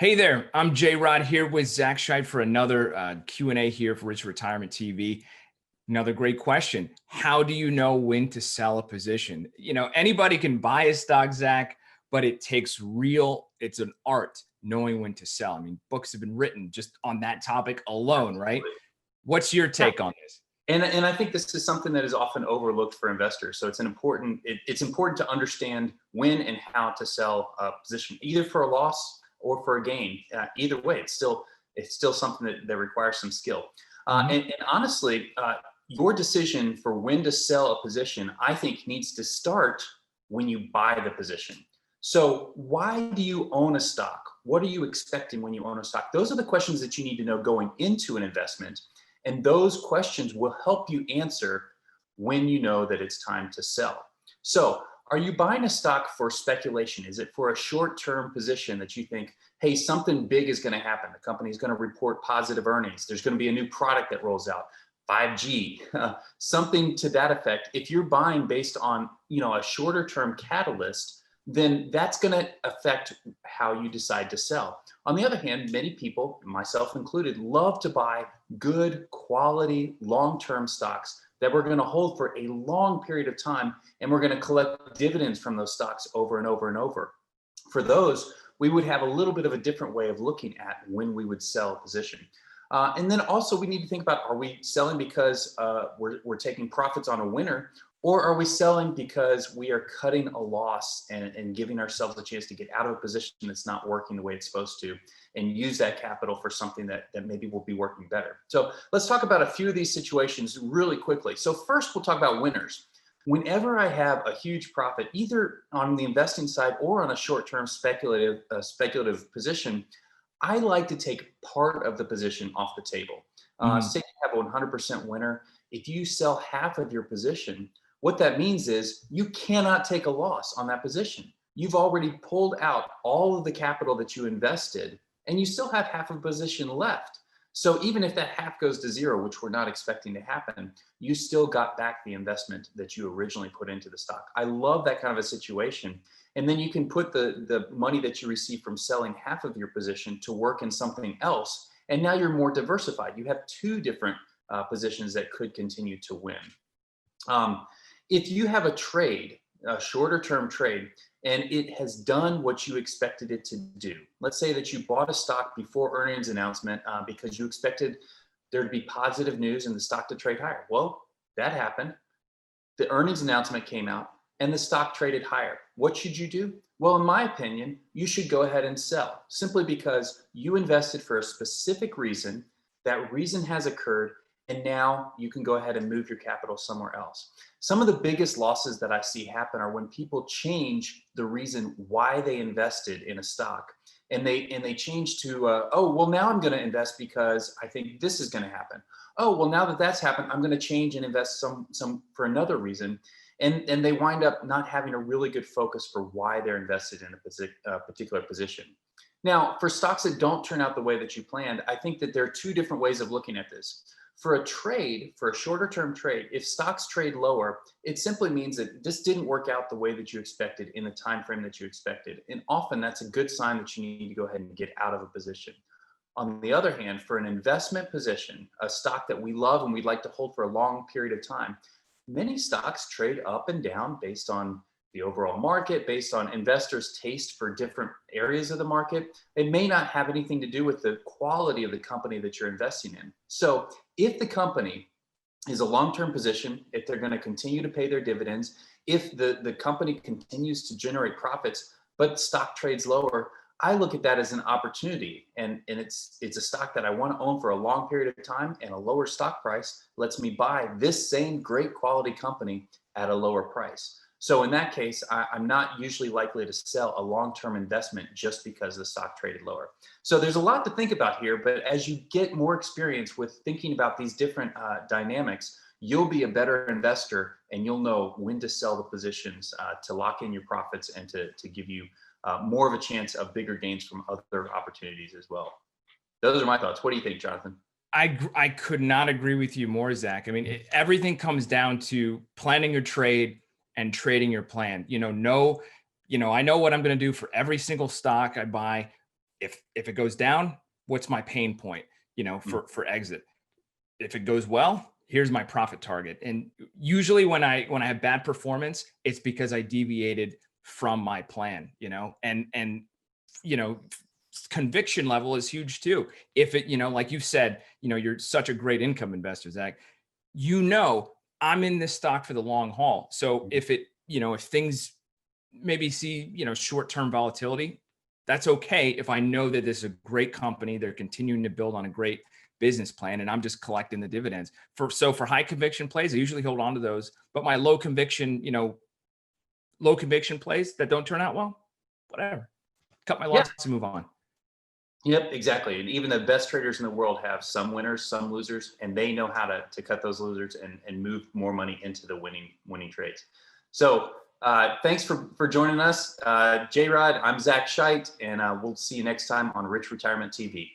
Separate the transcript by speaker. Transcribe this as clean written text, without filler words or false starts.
Speaker 1: Hey there, I'm Jay Rod here with Zach Scheid for another Q&A here for Rich Retirement TV. Another great question. How do you know when to sell a position? Anybody can buy a stock, Zach, but it's an art knowing when to sell. I mean, books have been written just on that topic alone, right?
Speaker 2: Absolutely.
Speaker 1: What's your
Speaker 2: Yeah.
Speaker 1: take on this?
Speaker 2: And I think this is something that is often overlooked for investors. So it's important to understand when and how to sell a position, either for a loss or for a gain. Either way, it's still something that requires some skill.
Speaker 1: Mhm.
Speaker 2: And honestly, your decision for when to sell a position, I think, needs to start when you buy the position. So why do you own a stock? What are you expecting when you own a stock? Those are the questions that you need to know going into an investment. And those questions will help you answer when you know that it's time to sell. So, are you buying a stock for speculation? Is it for a short term position that you think, hey, something big is going to happen? The company is going to report positive earnings. There's going to be a new product that rolls out, 5G, something to that effect. If you're buying based on, a shorter term catalyst, then that's going to affect how you decide to sell. On the other hand, many people, myself included, love to buy good quality long-term stocks that we're going to hold for a long period of time, and we're going to collect dividends from those stocks over and over and over. For those, we would have a little bit of a different way of looking at when we would sell a position. And then also we need to think about, are we selling because we're taking profits on a winner, or are we selling because we are cutting a loss and giving ourselves a chance to get out of a position that's not working the way it's supposed to and use that capital for something that maybe will be working better? So let's talk about a few of these situations really quickly. So first, we'll talk about winners. Whenever I have a huge profit, either on the investing side or on a short-term speculative position, I like to take part of the position off the table.
Speaker 1: Mhm.
Speaker 2: Say you have a 100% winner. If you sell half of your position, what that means is you cannot take a loss on that position. You've already pulled out all of the capital that you invested, and you still have half of a position left. So even if that half goes to zero, which we're not expecting to happen, you still got back the investment that you originally put into the stock. I love that kind of a situation. And then you can put the money that you receive from selling half of your position to work in something else. And now you're more diversified. You have two different positions that could continue to win. Um, if you have a trade, a shorter term trade, and it has done what you expected it to do, let's say that you bought a stock before earnings announcement because you expected there to be positive news and the stock to trade higher. Well, that happened. The earnings announcement came out and the stock traded higher. What should you do? Well, in my opinion, you should go ahead and sell, simply because you invested for a specific reason. That reason has occurred, and now you can go ahead and move your capital somewhere else. Some of the biggest losses that I see happen are when people change the reason why they invested in a stock, and they change to oh, well, now I'm going to invest because I think this is going to happen. Oh, well, now that that's happened, I'm going to change and invest some for another reason. And they wind up not having a really good focus for why they're invested in a particular position. Now, for stocks that don't turn out the way that you planned, I think that there are two different ways of looking at this. For a trade, for a shorter term trade, if stocks trade lower, it simply means that this didn't work out the way that you expected in the time frame that you expected. And often that's a good sign that you need to go ahead and get out of a position. On the other hand, for an investment position, a stock that we love and we'd like to hold for a long period of time, many stocks trade up and down based on the overall market, based on investors' taste for different areas of the market. It may not have anything to do with the quality of the company that you're investing in. So if the company is a long-term position, if they're going to continue to pay their dividends, if the company continues to generate profits, but stock trades lower, I look at that as an opportunity, and it's a stock that I want to own for a long period of time, and a lower stock price lets me buy this same great quality company at a lower price. So in that case, I'm not usually likely to sell a long-term investment just because the stock traded lower. So there's a lot to think about here, but as you get more experience with thinking about these different dynamics, you'll be a better investor, and you'll know when to sell the positions to lock in your profits and to give you more of a chance of bigger gains from other opportunities as well. Those are my thoughts. What do you think, Jonathan?
Speaker 1: I could not agree with you more, Zach. I mean, everything comes down to planning your trade and trading your plan. I know what I'm going to do for every single stock I buy. if it goes down, what's my pain point,
Speaker 2: Mm.
Speaker 1: for exit? If it goes well, here's my profit target. And usually when I have bad performance, it's because I deviated from my plan, and you know, conviction level is huge too. If it, like you said, you're such a great income investor, Zach, I'm in this stock for the long haul. So if it, if things maybe see, short-term volatility, that's okay if I know that this is a great company, they're continuing to build on a great business plan, and I'm just collecting the dividends. For high conviction plays, I usually hold on to those. But my low conviction plays that don't turn out well, whatever. Cut my
Speaker 2: Yeah.
Speaker 1: losses and move on.
Speaker 2: Yep, exactly. And even the best traders in the world have some winners, some losers, and they know how to cut those losers and move more money into the winning trades. So thanks for joining us. J-Rod, I'm Zach Scheit, and we'll see you next time on Rich Retirement TV.